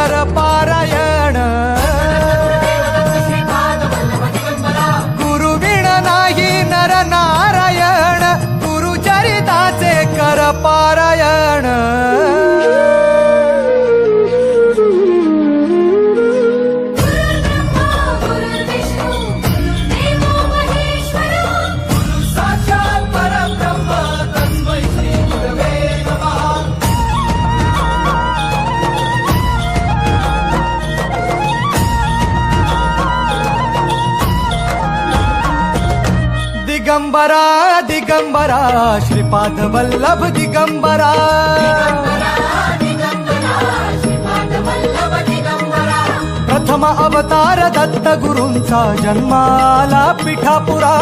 कर पारायण गुरुविण नाही नर नारायण गुरुचरिताचे कर पारायण दिगंबरा दिगंबरा श्रीपाद वल्लभ दिगंबरा प्रथम अवतार दत्त गुरूंचा जन्माला पिठापुरा